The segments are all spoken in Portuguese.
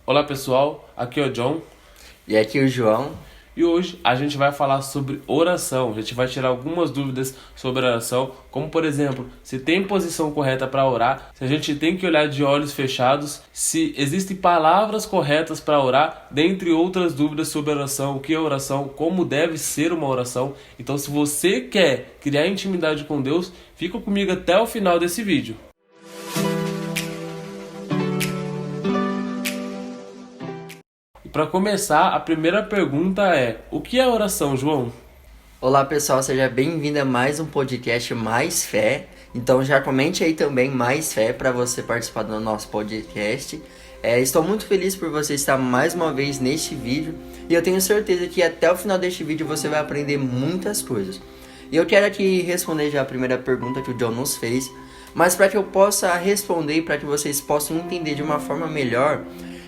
Olá pessoal, aqui é o John E aqui o João. e hoje a gente vai falar sobre oração. A gente vai tirar algumas dúvidas sobre oração, como por exemplo, se tem posição correta para orar, se a gente tem que olhar de olhos fechados, se existem palavras corretas para orar, dentre outras dúvidas sobre oração, o que é oração, como deve ser uma oração. Então, se você quer criar intimidade com Deus, fica comigo até o final desse vídeo. Para começar, a primeira pergunta é: o que é oração, João? Olá pessoal, seja bem-vindo a mais um podcast Mais Fé. Então já comente aí também Mais Fé para você participar do nosso podcast. Estou muito feliz por você estar mais uma vez neste vídeo e eu tenho certeza que até o final deste vídeo você vai aprender muitas coisas. E eu quero aqui responder já a primeira pergunta que o John nos fez, mas para que eu possa responder e para que vocês possam entender de uma forma melhor,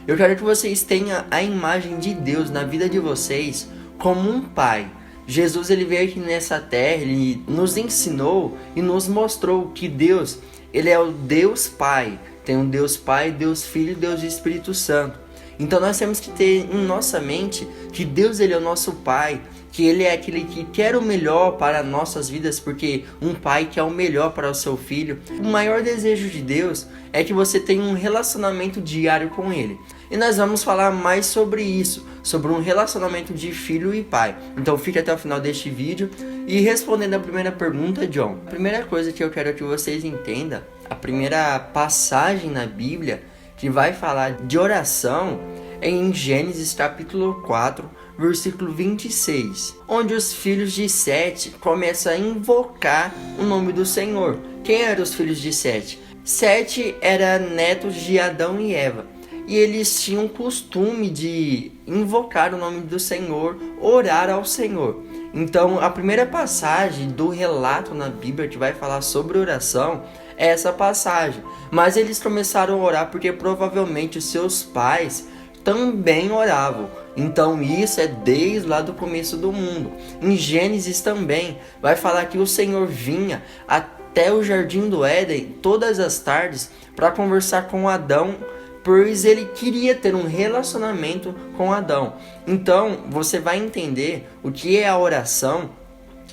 eu quero que vocês tenham a imagem de Deus na vida de vocês como um pai. Jesus ele veio aqui nessa terra, ele nos ensinou e nos mostrou que Deus, ele é o Deus Pai. Tem um Deus Pai, Deus Filho e Deus Espírito Santo. Então nós temos que ter em nossa mente que Deus ele é o nosso Pai, que ele é aquele que quer o melhor para nossas vidas, porque um pai quer o melhor para o seu filho. O maior desejo de Deus é que você tenha um relacionamento diário com ele. E nós vamos falar mais sobre isso, sobre um relacionamento de filho e pai. Então fique até o final deste vídeo. E respondendo a primeira pergunta, John, a primeira coisa que eu quero que vocês entendam, a primeira passagem na Bíblia que vai falar de oração é em Gênesis capítulo 4, versículo 26, onde os filhos de Sete começam a invocar o nome do Senhor. Quem eram os filhos de Sete? Sete era netos de Adão e Eva, e eles tinham o costume de invocar o nome do Senhor, orar ao Senhor. Então, a primeira passagem do relato na Bíblia que vai falar sobre oração é essa passagem. Mas eles começaram a orar porque provavelmente os seus pais também oravam. Então isso é desde lá do começo do mundo. Em Gênesis também vai falar que o Senhor vinha até o jardim do Éden todas as tardes para conversar com Adão, pois ele queria ter um relacionamento com Adão. Então você vai entender o que é a oração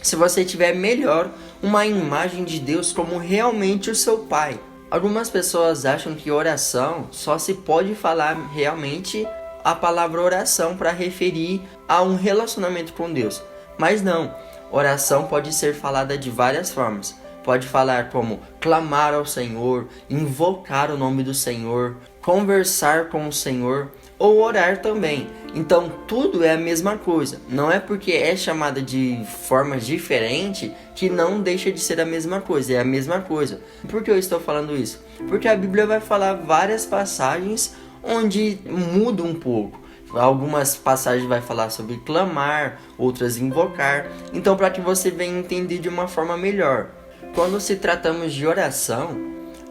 se você tiver melhor uma imagem de Deus como realmente o seu Pai. Algumas pessoas acham que oração só se pode falar realmente a palavra oração para referir a um relacionamento com Deus. Mas não, oração pode ser falada de várias formas. Pode falar como clamar ao Senhor, invocar o nome do Senhor, conversar com o Senhor ou orar também. Então tudo é a mesma coisa. Não é porque é chamada de formas diferentes que não deixa de ser a mesma coisa. É a mesma coisa. Por que eu estou falando isso? Porque a Bíblia vai falar várias passagens onde muda um pouco. Algumas passagens vai falar sobre clamar, outras invocar. Então para que você venha entender de uma forma melhor. Quando se tratamos de oração,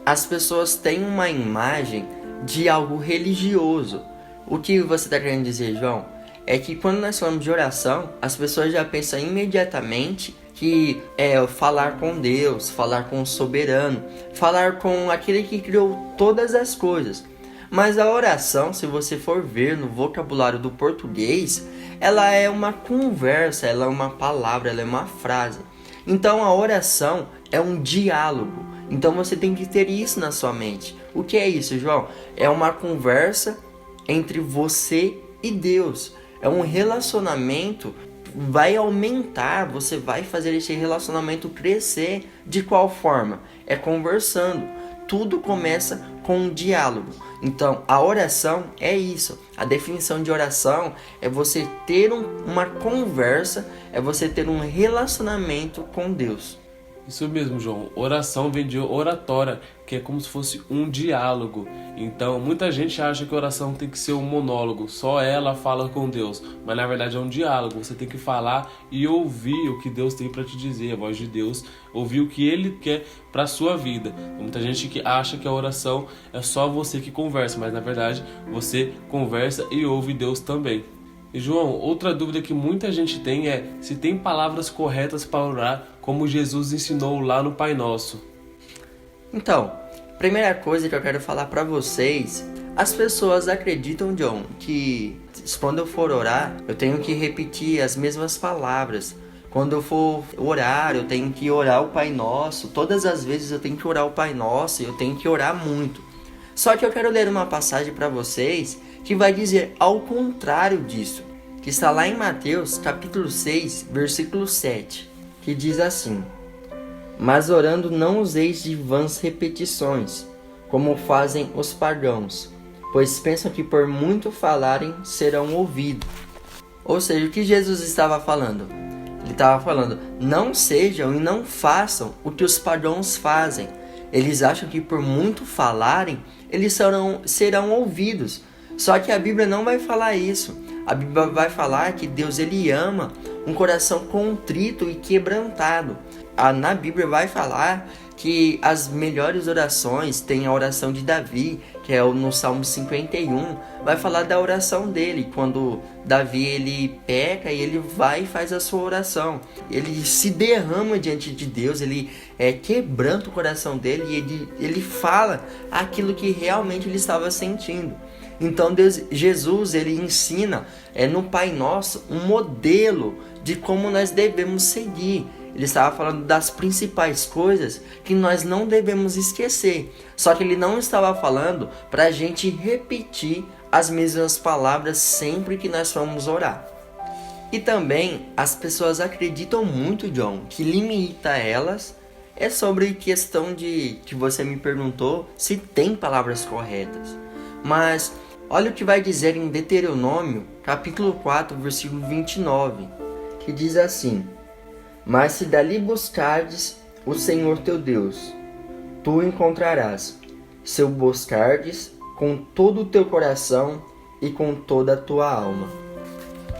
as pessoas têm uma imagem de algo religioso. O que você está querendo dizer, João? É que quando nós falamos de oração, as pessoas já pensam imediatamente que é falar com Deus, falar com o soberano, falar com aquele que criou todas as coisas. Mas a oração, se você for ver no vocabulário do português, ela é uma conversa, ela é uma palavra, ela é uma frase. Então a oração é um diálogo. Então você tem que ter isso na sua mente. O que é isso, João? É uma conversa entre você e Deus. É um relacionamento, vai aumentar, você vai fazer esse relacionamento crescer. De qual forma? É conversando. Tudo começa com um diálogo. Então, a oração é isso. A definição de oração é você ter uma conversa, é você ter um relacionamento com Deus. Isso mesmo, João. Oração vem de oratória, que é como se fosse um diálogo. Então, muita gente acha que oração tem que ser um monólogo, só ela fala com Deus. Mas na verdade é um diálogo. Você tem que falar e ouvir o que Deus tem para te dizer, a voz de Deus, ouvir o que Ele quer para a sua vida. Muita gente que acha que a oração é só você que conversa, mas na verdade você conversa e ouve Deus também. E João, outra dúvida que muita gente tem é se tem palavras corretas para orar, como Jesus ensinou lá no Pai Nosso. Então, primeira coisa que eu quero falar para vocês, As pessoas acreditam, John, que quando eu for orar, eu tenho que repetir as mesmas palavras. Quando eu for orar, eu tenho que orar o Pai Nosso. Todas as vezes eu tenho que orar o Pai Nosso e eu tenho que orar muito. Só que eu quero ler uma passagem para vocês que vai dizer ao contrário disso. Que está lá em Mateus, capítulo 6, versículo 7. Que diz assim: Mas orando não useis de vãs repetições, como fazem os pagãos, pois pensam que por muito falarem serão ouvidos. Ou seja, o que Jesus estava falando? Ele estava falando, não sejam e não façam o que os pagãos fazem. Eles acham que por muito falarem, eles serão ouvidos. Só que a Bíblia não vai falar isso. A Bíblia vai falar que Deus ele ama um coração contrito e quebrantado. Na Bíblia vai falar que as melhores orações, tem a oração de Davi, que é no Salmo 51, vai falar da oração dele, quando Davi ele peca e ele vai e faz a sua oração. Ele se derrama diante de Deus, ele quebranta o coração dele e ele fala aquilo que realmente ele estava sentindo. Então Jesus ele ensina no Pai Nosso um modelo de como nós devemos seguir. Ele estava falando das principais coisas que nós não devemos esquecer. Só que ele não estava falando para a gente repetir as mesmas palavras sempre que nós formos orar. E também as pessoas acreditam muito, John, que limita elas é sobre questão de que você me perguntou se tem palavras corretas. Mas olha o que vai dizer em Deuteronômio, capítulo 4, versículo 29, que diz assim: Mas se dali buscardes o Senhor teu Deus, tu o encontrarás, se o buscardes com todo o teu coração e com toda a tua alma.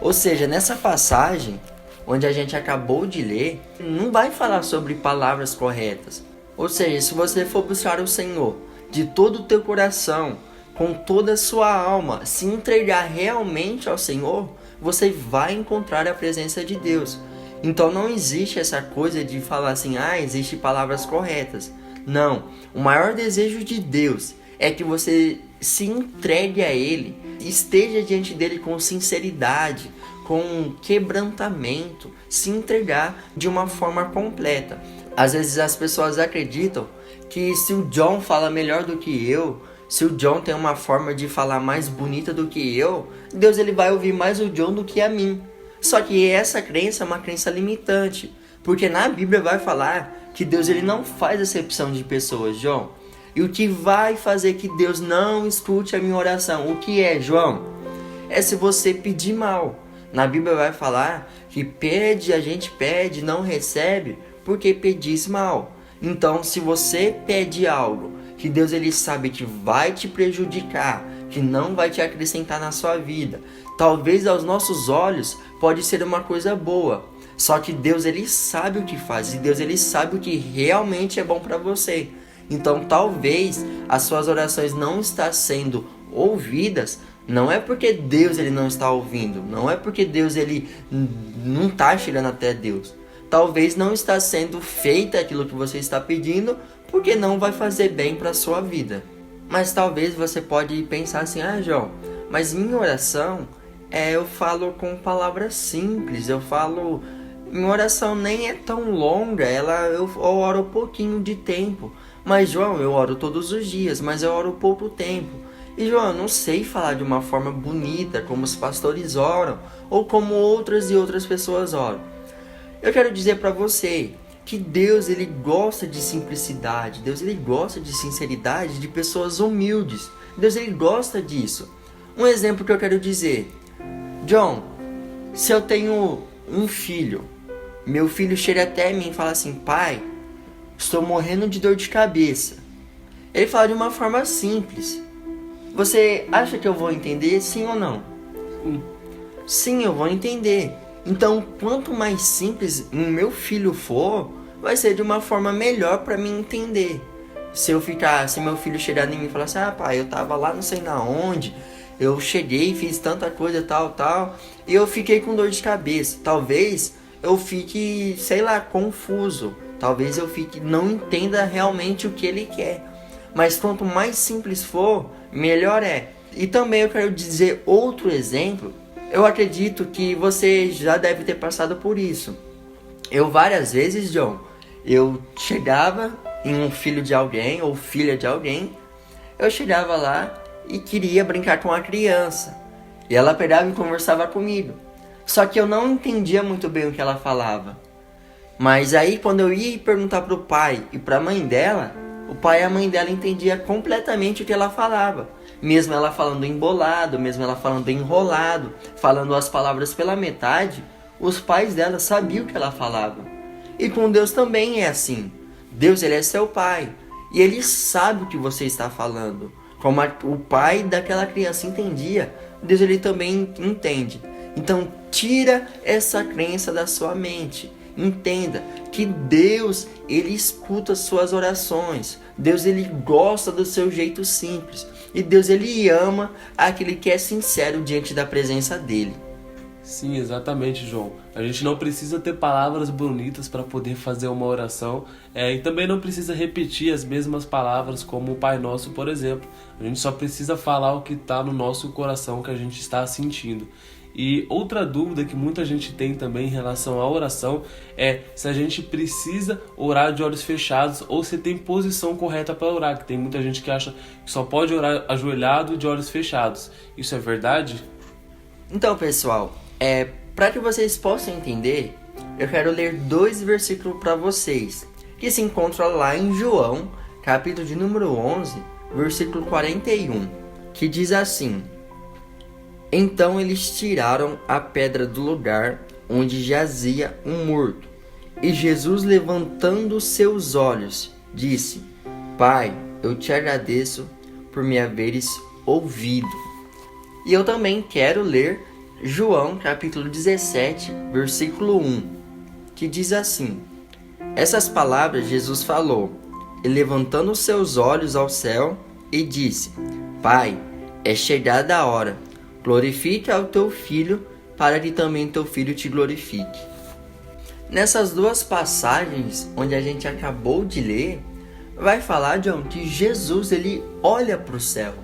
Ou seja, nessa passagem, onde a gente acabou de ler, não vai falar sobre palavras corretas. Ou seja, se você for buscar o Senhor de todo o teu coração, com toda a sua alma, se entregar realmente ao Senhor, você vai encontrar a presença de Deus. Então não existe essa coisa de falar assim, existem palavras corretas. Não, o maior desejo de Deus é que você se entregue a Ele, esteja diante dele com sinceridade, com quebrantamento, se entregar de uma forma completa. Às vezes as pessoas acreditam que se o John fala melhor do que eu, se o John tem uma forma de falar mais bonita do que eu, Deus ele vai ouvir mais o John do que a mim. Só que essa crença é uma crença limitante, porque na Bíblia vai falar que Deus ele não faz acepção de pessoas, João. E o que vai fazer que Deus não escute a minha oração? O que é, João? É se você pedir mal. Na Bíblia vai falar que a gente pede, não recebe, porque pedis mal. Então, se você pede algo que Deus ele sabe que vai te prejudicar, que não vai te acrescentar na sua vida, talvez aos nossos olhos pode ser uma coisa boa, só que Deus ele sabe o que faz e Deus ele sabe o que realmente é bom para você. Então talvez as suas orações não estão sendo ouvidas, não é porque Deus ele não está ouvindo, não é porque Deus ele não está chegando até Deus. Talvez não está sendo feita aquilo que você está pedindo, porque não vai fazer bem para a sua vida. Mas talvez você pode pensar assim, João, mas minha oração eu falo com palavras simples, minha oração nem é tão longa, eu oro pouquinho de tempo. Mas João, eu oro todos os dias, mas eu oro pouco tempo. E João, eu não sei falar de uma forma bonita, como os pastores oram, ou como outras e outras pessoas oram. Eu quero dizer para você que Deus ele gosta de simplicidade, Deus ele gosta de sinceridade, de pessoas humildes. Deus ele gosta disso. Um exemplo que eu quero dizer, John, se eu tenho um filho, meu filho chega até mim e fala assim, pai, estou morrendo de dor de cabeça. Ele fala de uma forma simples. Você acha que eu vou entender, sim ou não? Sim, eu vou entender. Então, quanto mais simples o meu filho for, vai ser de uma forma melhor para mim entender. Se meu filho chegar em mim e falar assim, pai, eu tava lá não sei na onde, eu cheguei, fiz tanta coisa, tal, e eu fiquei com dor de cabeça. Talvez eu fique, confuso. Talvez eu não entenda realmente o que ele quer. Mas quanto mais simples for, melhor é. E também eu quero dizer outro exemplo. Eu acredito que você já deve ter passado por isso. Eu várias vezes, John, eu chegava em um filho de alguém ou filha de alguém, eu chegava lá e queria brincar com a criança. E ela pegava e conversava comigo. Só que eu não entendia muito bem o que ela falava. Mas aí quando eu ia perguntar pro pai e pra mãe dela, o pai e a mãe dela entendiam completamente o que ela falava. Mesmo ela falando embolado, mesmo ela falando enrolado, falando as palavras pela metade, os pais dela sabiam o que ela falava. E com Deus também é assim. Deus, ele é seu pai. E ele sabe o que você está falando. Como o pai daquela criança entendia, Deus, ele também entende. Então tira essa crença da sua mente. Entenda que Deus, ele escuta suas orações. Deus, ele gosta do seu jeito simples. E Deus, ele ama aquele que é sincero diante da presença dele. Sim, exatamente, João. A gente não precisa ter palavras bonitas para poder fazer uma oração, e também não precisa repetir as mesmas palavras como o Pai Nosso, por exemplo. A gente só precisa falar o que está no nosso coração, que a gente está sentindo. E outra dúvida que muita gente tem também em relação à oração é se a gente precisa orar de olhos fechados ou se tem posição correta para orar, que tem muita gente que acha que só pode orar ajoelhado e de olhos fechados. Isso é verdade? Então, pessoal, para que vocês possam entender, eu quero ler 2 versículos para vocês, que se encontram lá em João, capítulo de número 11, versículo 41, que diz assim: Então eles tiraram a pedra do lugar onde jazia um morto. E Jesus, levantando seus olhos, disse: Pai, eu te agradeço por me haveres ouvido. E eu também quero ler João capítulo 17, versículo 1, que diz assim: Essas palavras Jesus falou, e levantando seus olhos ao céu, e disse: Pai, é chegada a hora. Glorifique ao teu filho, para que também teu filho te glorifique. Nessas 2 passagens, onde a gente acabou de ler, vai falar, John, que Jesus, ele olha para o céu.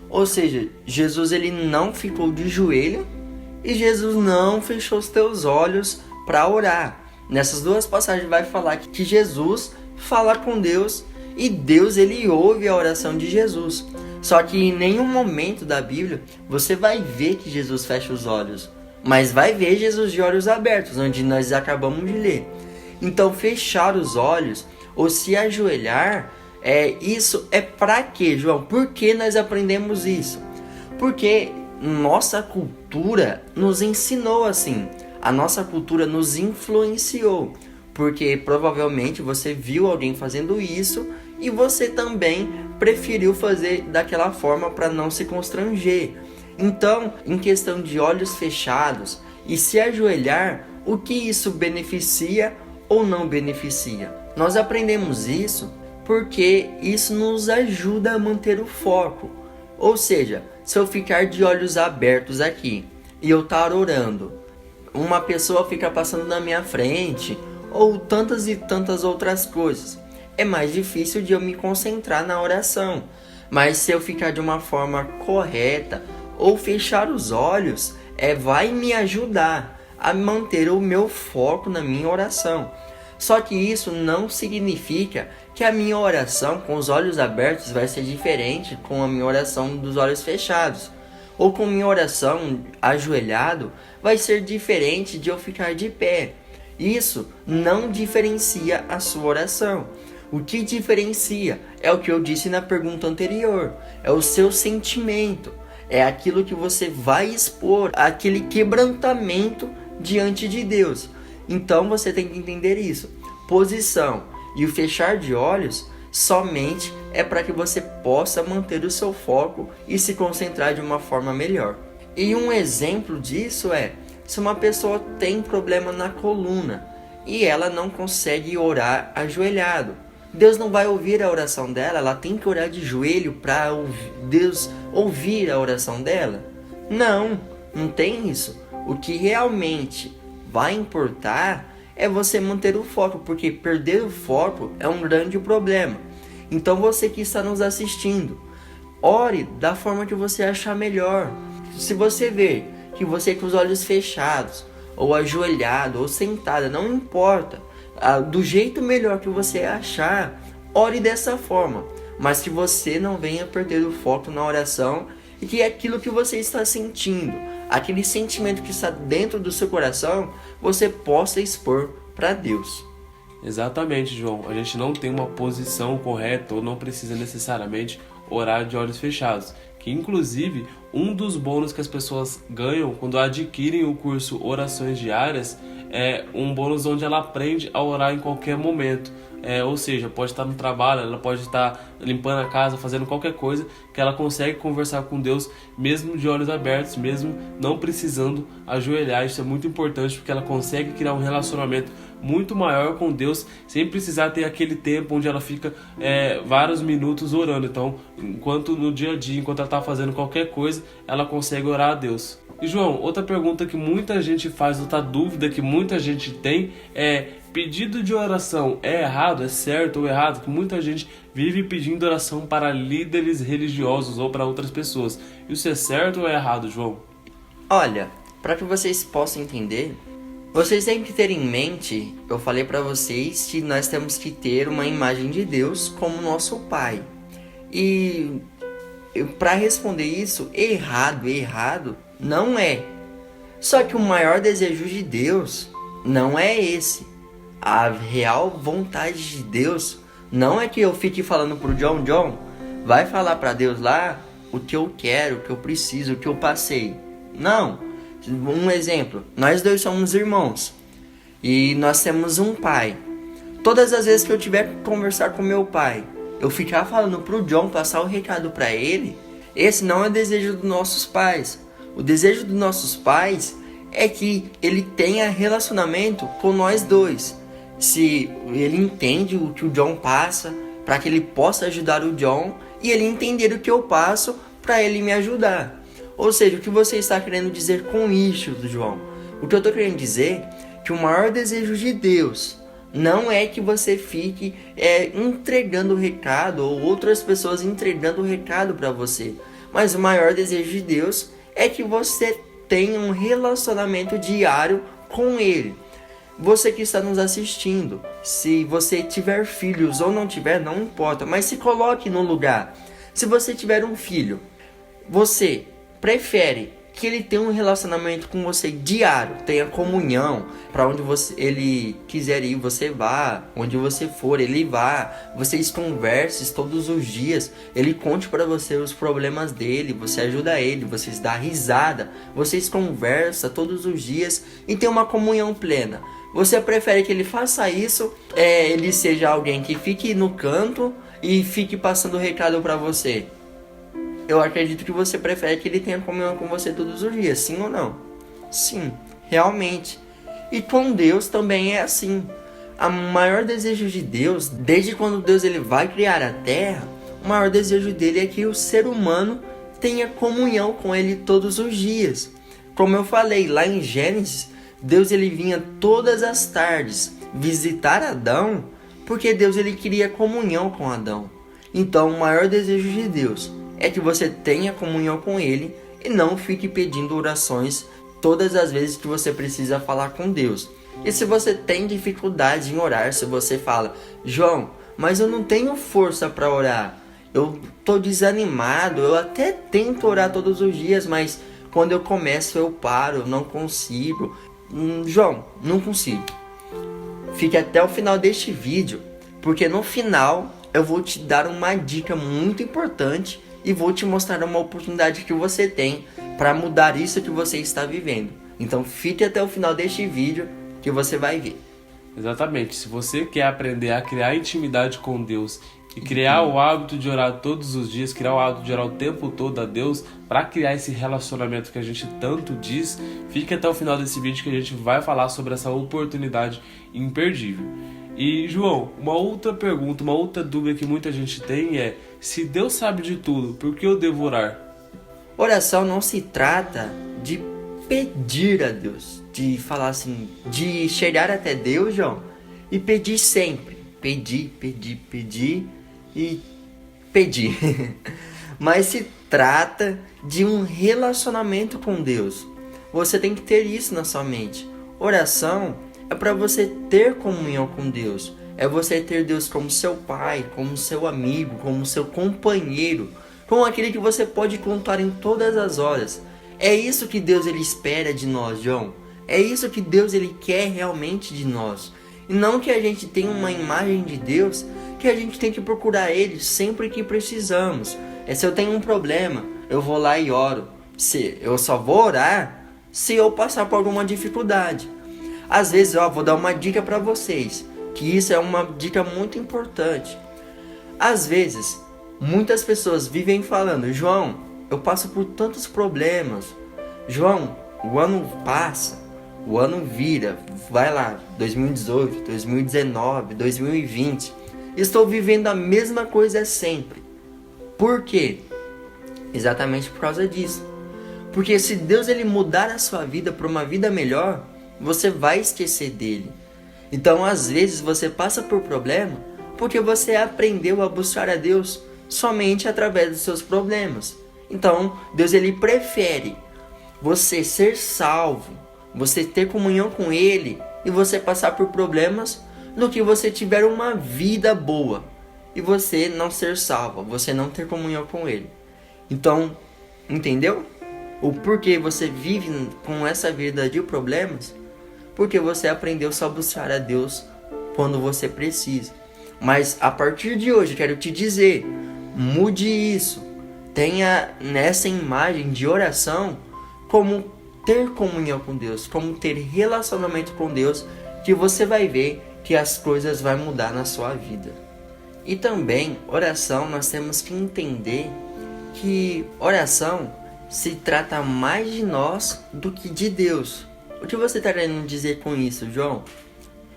Ou seja, Jesus, ele não ficou de joelho e Jesus não fechou os teus olhos para orar. Nessas 2 passagens vai falar que Jesus fala com Deus e Deus, ele ouve a oração de Jesus. Só que em nenhum momento da Bíblia você vai ver que Jesus fecha os olhos, mas vai ver Jesus de olhos abertos, onde nós acabamos de ler. Então fechar os olhos ou se ajoelhar, isso é para quê, João? Por que nós aprendemos isso? Porque nossa cultura nos ensinou assim, a nossa cultura nos influenciou, porque provavelmente você viu alguém fazendo isso e você também preferiu fazer daquela forma para não se constranger. Então, em questão de olhos fechados e se ajoelhar, o que isso beneficia ou não beneficia? Nós aprendemos isso porque isso nos ajuda a manter o foco. Ou seja, se eu ficar de olhos abertos aqui e eu estar orando, uma pessoa fica passando na minha frente ou tantas e tantas outras coisas, é mais difícil de eu me concentrar na oração. Mas se eu ficar de uma forma correta ou fechar os olhos, vai me ajudar a manter o meu foco na minha oração. Só que isso não significa que a minha oração com os olhos abertos vai ser diferente com a minha oração dos olhos fechados. Ou com a minha oração ajoelhado vai ser diferente de eu ficar de pé. Isso não diferencia a sua oração. O que diferencia é o que eu disse na pergunta anterior, é o seu sentimento, é aquilo que você vai expor, aquele quebrantamento diante de Deus. Então você tem que entender isso. Posição e o fechar de olhos somente é para que você possa manter o seu foco e se concentrar de uma forma melhor. E um exemplo disso é se uma pessoa tem problema na coluna e ela não consegue orar ajoelhado. Deus não vai ouvir a oração dela, ela tem que orar de joelho para Deus ouvir a oração dela? Não, não tem isso. O que realmente vai importar é você manter o foco, porque perder o foco é um grande problema. Então você que está nos assistindo, ore da forma que você achar melhor. Se você ver que você com os olhos fechados, ou ajoelhado, ou sentada, não importa, do jeito melhor que você achar, ore dessa forma. Mas que você não venha perder o foco na oração e que aquilo que você está sentindo, aquele sentimento que está dentro do seu coração, você possa expor para Deus. Exatamente, João. A gente não tem uma posição correta ou não precisa necessariamente orar de olhos fechados. Que inclusive um dos bônus que as pessoas ganham quando adquirem o curso Orações Diárias é um bônus onde ela aprende a orar em qualquer momento. Ou seja, pode estar no trabalho, ela pode estar limpando a casa, fazendo qualquer coisa, que ela consegue conversar com Deus mesmo de olhos abertos, mesmo não precisando ajoelhar. Isso é muito importante porque ela consegue criar um relacionamento muito maior com Deus sem precisar ter aquele tempo onde ela fica vários minutos orando. Então, enquanto no dia a dia, enquanto ela está fazendo qualquer coisa, ela consegue orar a Deus. E João, outra pergunta que muita gente faz, outra dúvida que muita gente tem é: pedido de oração é errado, é certo ou errado? Que muita gente vive pedindo oração para líderes religiosos ou para outras pessoas. Isso é certo ou é errado, João? Olha, para que vocês possam entender, vocês têm que ter em mente, eu falei para vocês que nós temos que ter uma imagem de Deus como nosso Pai. E para responder isso, errado não é. Só que o maior desejo de Deus não é esse. A real vontade de Deus não é que eu fique falando pro John, vai falar para Deus lá o que eu quero, o que eu preciso, o que eu passei. Não. Um exemplo, nós dois somos irmãos e nós temos um pai. Todas as vezes que eu tiver que conversar com meu pai, eu ficar falando pro John, passar o recado para ele, esse não é o desejo dos nossos pais. O desejo dos nossos pais é que ele tenha relacionamento com nós dois. Se ele entende o que o John passa, para que ele possa ajudar o John, e ele entender o que eu passo, para ele me ajudar. Ou seja, o que você está querendo dizer com isso, João? O que eu estou querendo dizer é que o maior desejo de Deus não é que você fique entregando o recado, ou outras pessoas entregando o recado para você. Mas o maior desejo de Deus é que você tenha um relacionamento diário com Ele. Você que está nos assistindo, se você tiver filhos ou não tiver, não importa, mas se coloque no lugar. Se você tiver um filho, você prefere que ele tenha um relacionamento com você diário, tenha comunhão, para onde ele quiser ir, você vá, onde você for, ele vá, vocês conversem todos os dias, ele conte para você os problemas dele, você ajuda ele, vocês dão risada, vocês conversam todos os dias e tem uma comunhão plena. Você prefere que ele faça isso, ele seja alguém que fique no canto e fique passando recado para você? Eu acredito que você prefere que ele tenha comunhão com você todos os dias, sim ou não? Sim, realmente. E com Deus também é assim. O maior desejo de Deus, desde quando Deus ele vai criar a terra, o maior desejo dele é que o ser humano tenha comunhão com ele todos os dias. Como eu falei lá em Gênesis, Deus ele vinha todas as tardes visitar Adão, porque Deus ele queria comunhão com Adão. Então o maior desejo de Deus é que você tenha comunhão com Ele e não fique pedindo orações todas as vezes que você precisa falar com Deus. E se você tem dificuldade em orar, se você fala, João, mas eu não tenho força para orar, eu estou desanimado, eu até tento orar todos os dias, mas quando eu começo eu paro, eu não consigo. João, não consigo. Fique até o final deste vídeo, porque no final eu vou te dar uma dica muito importante e vou te mostrar uma oportunidade que você tem para mudar isso que você está vivendo. Então fique até o final deste vídeo que você vai ver. Exatamente. Se você quer aprender a criar intimidade com Deus e criar o hábito de orar todos os dias, criar o hábito de orar o tempo todo a Deus, para criar esse relacionamento que a gente tanto diz, fique até o final desse vídeo que a gente vai falar sobre essa oportunidade imperdível. E João, uma outra pergunta, uma outra dúvida que muita gente tem é: se Deus sabe de tudo, por que eu devo orar? Oração não se trata de pedir a Deus, de falar assim, de chegar até Deus, João, e pedir sempre. Pedir e pedir. mas se trata de um relacionamento com Deus. Você tem que ter isso na sua mente. Oração é para você ter comunhão com Deus. É você ter Deus como seu pai, como seu amigo, como seu companheiro, como aquele que você pode contar em todas as horas. É isso que Deus ele espera de nós, João. É isso que Deus ele quer realmente de nós. E não que a gente tenha uma imagem de Deus que a gente tem que procurar Ele sempre que precisamos. Se eu tenho um problema, eu vou lá e oro. Eu só vou orar se eu passar por alguma dificuldade. Às vezes, vou dar uma dica para vocês, que isso é uma dica muito importante. Às vezes, muitas pessoas vivem falando: João, eu passo por tantos problemas. João, o ano passa, o ano vira, vai lá, 2018, 2019, 2020. Estou vivendo a mesma coisa sempre. Por quê? Exatamente por causa disso. Porque se Deus ele mudar a sua vida para uma vida melhor, você vai esquecer dele. Então, às vezes, você passa por problema porque você aprendeu a buscar a Deus somente através dos seus problemas. Então, Deus ele prefere você ser salvo, você ter comunhão com Ele e você passar por problemas, do que você tiver uma vida boa e você não ser salvo, você não ter comunhão com Ele. Então, entendeu? O porquê você vive com essa vida de problemas? Porque você aprendeu só a buscar a Deus quando você precisa. Mas a partir de hoje, quero te dizer, mude isso. Tenha nessa imagem de oração como ter comunhão com Deus, como ter relacionamento com Deus, que você vai ver que as coisas vão mudar na sua vida. E também, oração, nós temos que entender que oração se trata mais de nós do que de Deus. O que você está querendo dizer com isso, João?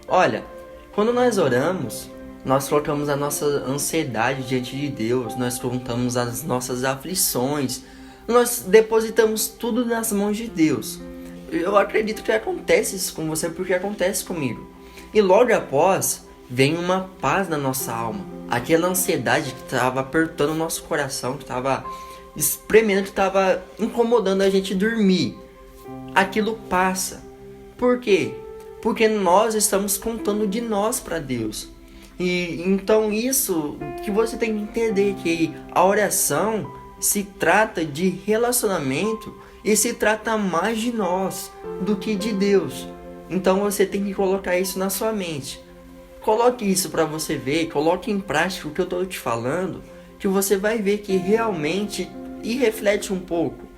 Olha, quando nós oramos, nós colocamos a nossa ansiedade diante de Deus, nós contamos as nossas aflições, nós depositamos tudo nas mãos de Deus. Eu acredito que acontece isso com você porque acontece comigo. E logo após, vem uma paz na nossa alma. Aquela ansiedade que estava apertando o nosso coração, que estava espremendo, que estava incomodando a gente dormir. Aquilo passa. Por quê? Porque nós estamos contando de nós para Deus. E então isso que você tem que entender, que a oração se trata de relacionamento e se trata mais de nós do que de Deus. Então você tem que colocar isso na sua mente. Coloque isso para você ver, coloque em prática o que eu estou te falando, que você vai ver que realmente, e reflete um pouco.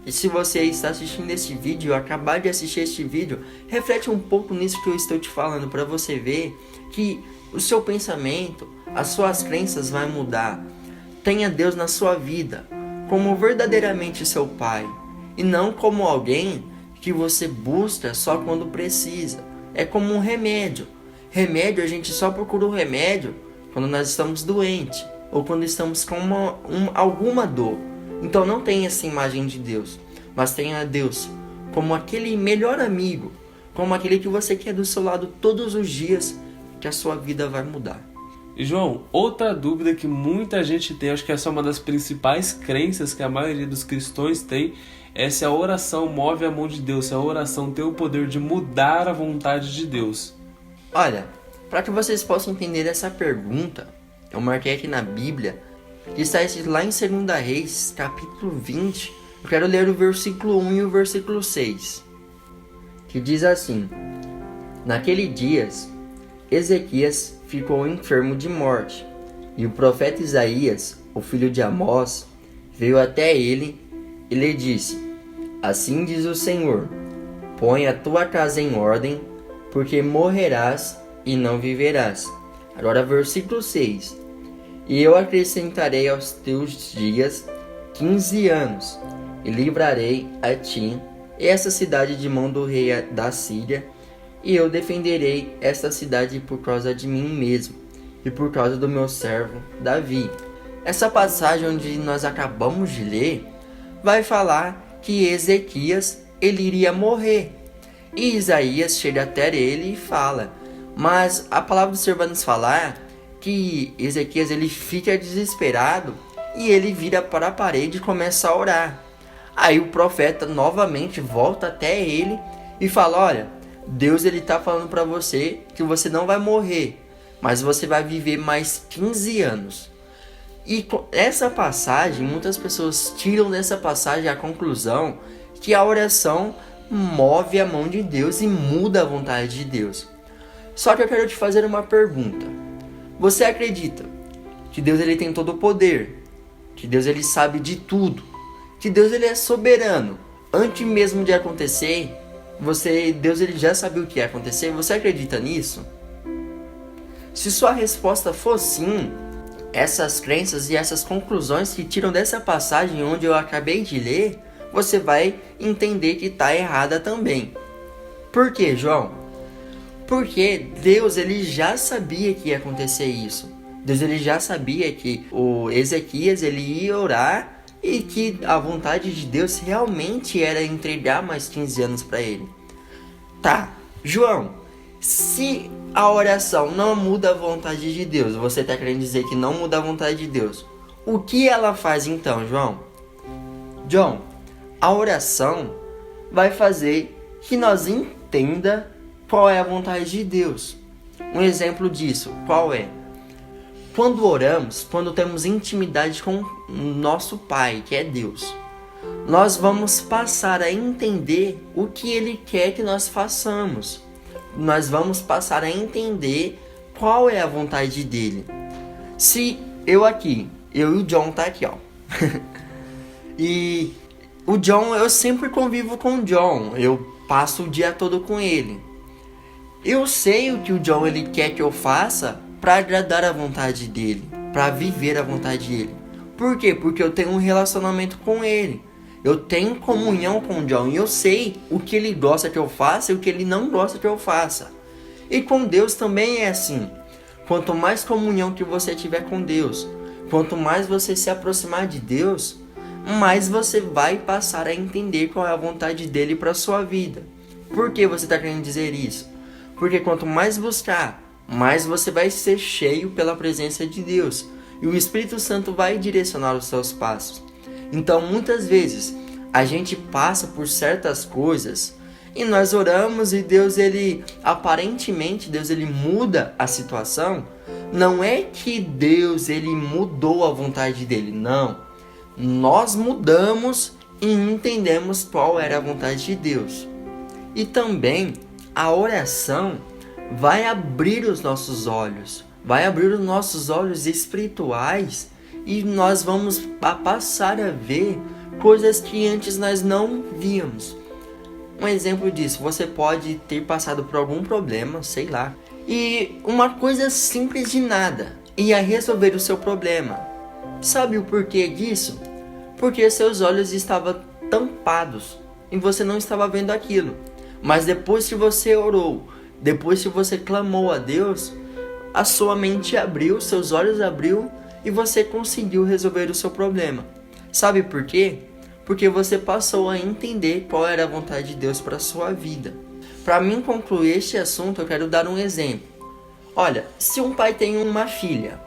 E se você está assistindo esse vídeo, acabar de assistir este vídeo, reflete um pouco nisso que eu estou te falando, para você ver que o seu pensamento, as suas crenças vão mudar. Tenha Deus na sua vida como verdadeiramente seu Pai, e não como alguém que você busca só quando precisa. É como um remédio. Remédio, a gente só procura o remédio quando nós estamos doentes ou quando estamos com alguma dor. Então não tenha essa imagem de Deus, mas tenha Deus como aquele melhor amigo, como aquele que você quer do seu lado todos os dias, que a sua vida vai mudar. E João, outra dúvida que muita gente tem, acho que essa é uma das principais crenças que a maioria dos cristãos tem, é se a oração move a mão de Deus, se a oração tem o poder de mudar a vontade de Deus. Olha, para que vocês possam entender essa pergunta, eu marquei aqui na Bíblia, que está escrito lá em 2 Reis, capítulo 20, eu quero ler o versículo 1 e o versículo 6, que diz assim: Naqueles dias, Ezequias ficou enfermo de morte, e o profeta Isaías, o filho de Amós, veio até ele e lhe disse: Assim diz o Senhor, põe a tua casa em ordem, porque morrerás e não viverás. Agora versículo 6. E eu acrescentarei aos teus dias 15 anos, e livrarei a ti essa cidade de mão do rei da Síria, e eu defenderei esta cidade por causa de mim mesmo, e por causa do meu servo Davi. Essa passagem onde nós acabamos de ler, vai falar que Ezequias ele iria morrer. E Isaías chega até ele e fala, mas a palavra do Senhor vai nos falar que Ezequias ele fica desesperado e ele vira para a parede e começa a orar. Aí o profeta novamente volta até ele e fala: olha, Deus ele está falando para você que você não vai morrer, mas você vai viver mais 15 anos. E essa passagem, muitas pessoas tiram dessa passagem a conclusão que a oração move a mão de Deus e muda a vontade de Deus. Só que eu quero te fazer uma pergunta. Você acredita que Deus ele tem todo o poder, que Deus ele sabe de tudo, que Deus ele é soberano? Antes mesmo de acontecer, Deus ele já sabia o que ia acontecer? Você acredita nisso? Se sua resposta for sim, essas crenças e essas conclusões que tiram dessa passagem onde eu acabei de ler, você vai entender que está errada também. Por quê, João? Porque Deus ele já sabia que ia acontecer isso. Deus ele já sabia que o Ezequias ele ia orar e que a vontade de Deus realmente era entregar mais 15 anos para ele. Tá, João, se a oração não muda a vontade de Deus, você está querendo dizer que não muda a vontade de Deus, o que ela faz então, João? João, a oração vai fazer que nós entenda qual é a vontade de Deus. Um exemplo disso, qual é? Quando oramos, quando temos intimidade com nosso Pai, que é Deus, nós vamos passar a entender o que Ele quer que nós façamos. Nós vamos passar a entender qual é a vontade dele. Se eu e o John tá aqui, ó. E o John, eu sempre convivo com o John. Eu passo o dia todo com ele. Eu sei o que o John ele quer que eu faça para agradar a vontade dele, para viver a vontade dele. Por quê? Porque eu tenho um relacionamento com ele. Eu tenho comunhão com o John e eu sei o que ele gosta que eu faça e o que ele não gosta que eu faça. E com Deus também é assim. Quanto mais comunhão que você tiver com Deus, quanto mais você se aproximar de Deus, mais você vai passar a entender qual é a vontade dele para sua vida. Por que você está querendo dizer isso? Porque quanto mais buscar, mais você vai ser cheio pela presença de Deus. E o Espírito Santo vai direcionar os seus passos. Então, muitas vezes, a gente passa por certas coisas e nós oramos e Deus, aparentemente, Deus, muda a situação. Não é que Deus, mudou a vontade dele, não. Nós mudamos e entendemos qual era a vontade de Deus. E também, a oração vai abrir os nossos olhos, vai abrir os nossos olhos espirituais e nós vamos passar a ver coisas que antes nós não víamos. Um exemplo disso, você pode ter passado por algum problema, sei lá, e uma coisa simples de nada ia resolver o seu problema. Sabe o porquê disso? Porque seus olhos estavam tampados e você não estava vendo aquilo. Mas depois que você orou, depois que você clamou a Deus, a sua mente abriu, seus olhos abriu e você conseguiu resolver o seu problema. Sabe por quê? Porque você passou a entender qual era a vontade de Deus para a sua vida. Para mim concluir este assunto, eu quero dar um exemplo. Olha, se um pai tem uma filha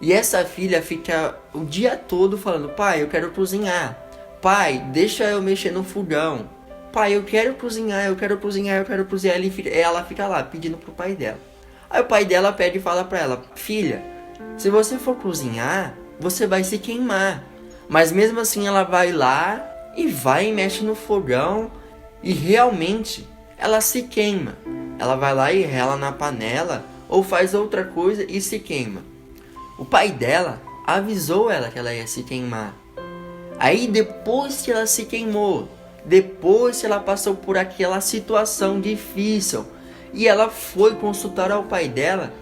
e essa filha fica o dia todo falando: pai, eu quero cozinhar. Pai, deixa eu mexer no fogão. Pai, eu quero cozinhar, eu quero cozinhar, eu quero cozinhar. Ela fica lá pedindo pro pai dela. Aí o pai dela pede e fala pra ela: filha, se você for cozinhar, você vai se queimar. Mas mesmo assim ela vai lá e vai e mexe no fogão e realmente ela se queima. Ela vai lá e rela na panela ou faz outra coisa e se queima. O pai dela avisou ela que ela ia se queimar. Aí depois que ela se queimou, depois que ela passou por aquela situação difícil e ela foi consultar ao pai dela,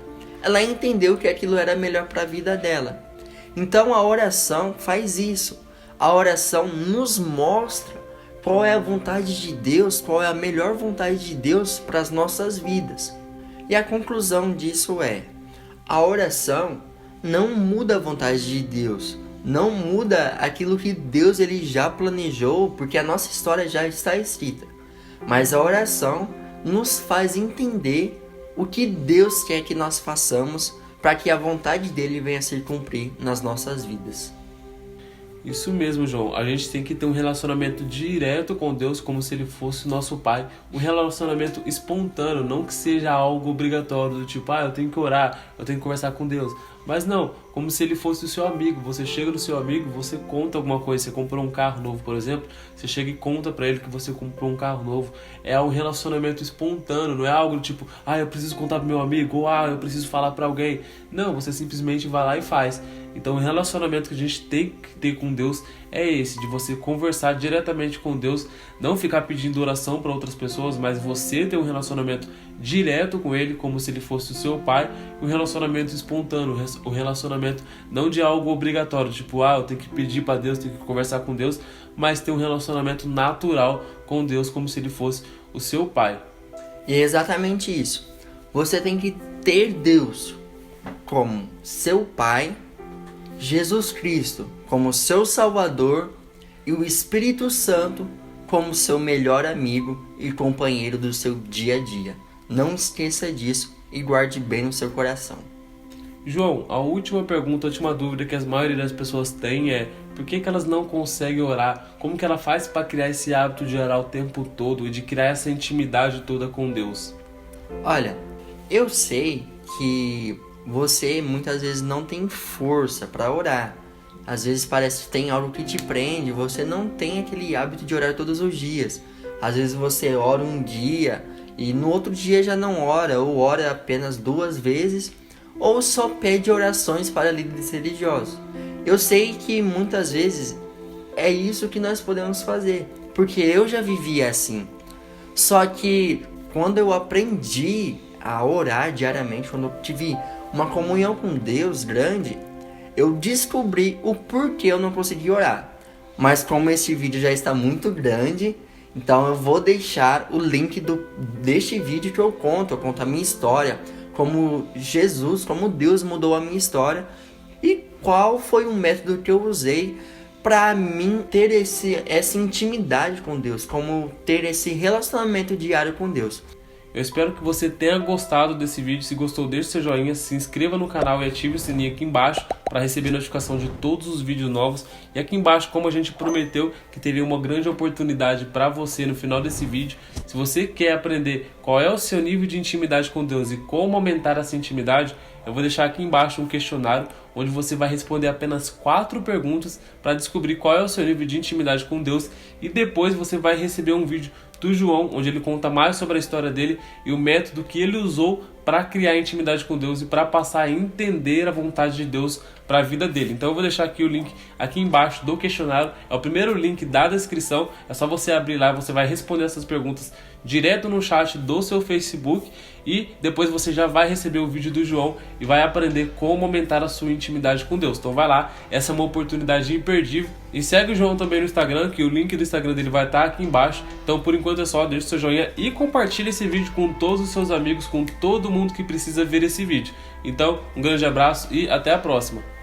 ela entendeu que aquilo era melhor para a vida dela. Então a oração faz isso. A oração nos mostra qual é a vontade de Deus, qual é a melhor vontade de Deus para as nossas vidas. E a conclusão disso é: a oração não muda a vontade de Deus, não muda aquilo que Deus já planejou, porque a nossa história já está escrita. Mas a oração nos faz entender o que Deus quer que nós façamos para que a vontade dele venha a se cumprir nas nossas vidas. Isso mesmo, João. A gente tem que ter um relacionamento direto com Deus, como se Ele fosse nosso Pai. Um relacionamento espontâneo, não que seja algo obrigatório, do tipo, eu tenho que orar, eu tenho que conversar com Deus. Mas não, como se Ele fosse o seu amigo. Você chega no seu amigo, você conta alguma coisa. Você comprou um carro novo, por exemplo. Você chega e conta pra ele que você comprou um carro novo. É um relacionamento espontâneo, não é algo do tipo, eu preciso contar pro meu amigo, ou eu preciso falar pra alguém. Não, você simplesmente vai lá e faz. Então o relacionamento que a gente tem que ter com Deus é esse, de você conversar diretamente com Deus, não ficar pedindo oração para outras pessoas, mas você ter um relacionamento direto com Ele, como se Ele fosse o seu pai, e um relacionamento espontâneo, o relacionamento não de algo obrigatório, tipo, eu tenho que pedir para Deus, tenho que conversar com Deus, mas ter um relacionamento natural com Deus, como se Ele fosse o seu pai. E é exatamente isso. Você tem que ter Deus como seu pai, Jesus Cristo como seu Salvador e o Espírito Santo como seu melhor amigo e companheiro do seu dia a dia. Não esqueça disso e guarde bem no seu coração. João, a última pergunta, a última dúvida que a maioria das pessoas tem é por que elas não conseguem orar? Como que ela faz para criar esse hábito de orar o tempo todo e de criar essa intimidade toda com Deus? Olha, eu sei que você muitas vezes não tem força para orar. Às vezes parece que tem algo que te prende, você não tem aquele hábito de orar todos os dias. Às vezes você ora um dia e no outro dia já não ora, ou ora apenas 2 vezes, ou só pede orações para líderes religiosos. Eu sei que muitas vezes é isso que nós podemos fazer, porque eu já vivia assim. Só que quando eu aprendi a orar diariamente, quando eu tive uma comunhão com Deus grande, eu descobri o porquê eu não conseguia orar. Mas como esse vídeo já está muito grande, então eu vou deixar o link deste vídeo que eu conto a minha história, como Jesus, como Deus mudou a minha história e qual foi o método que eu usei para mim ter essa intimidade com Deus, como ter esse relacionamento diário com Deus. Eu espero que você tenha gostado desse vídeo. Se gostou, deixe seu joinha, se inscreva no canal e ative o sininho aqui embaixo para receber notificação de todos os vídeos novos. E aqui embaixo, como a gente prometeu, que teria uma grande oportunidade para você no final desse vídeo. Se você quer aprender qual é o seu nível de intimidade com Deus e como aumentar essa intimidade, eu vou deixar aqui embaixo um questionário onde você vai responder apenas 4 perguntas para descobrir qual é o seu nível de intimidade com Deus, e depois você vai receber um vídeo do João, onde ele conta mais sobre a história dele e o método que ele usou para criar intimidade com Deus e para passar a entender a vontade de Deus para a vida dele. Então eu vou deixar aqui o link aqui embaixo do questionário, é o primeiro link da descrição, é só você abrir lá, você vai responder essas perguntas direto no chat do seu Facebook e depois você já vai receber o vídeo do João e vai aprender como aumentar a sua intimidade com Deus. Então vai lá, essa é uma oportunidade imperdível. E segue o João também no Instagram, que o link do Instagram dele vai estar aqui embaixo. Então por enquanto é só, deixa o seu joinha e compartilha esse vídeo com todos os seus amigos, com todo mundo que precisa ver esse vídeo. Então um grande abraço e até a próxima.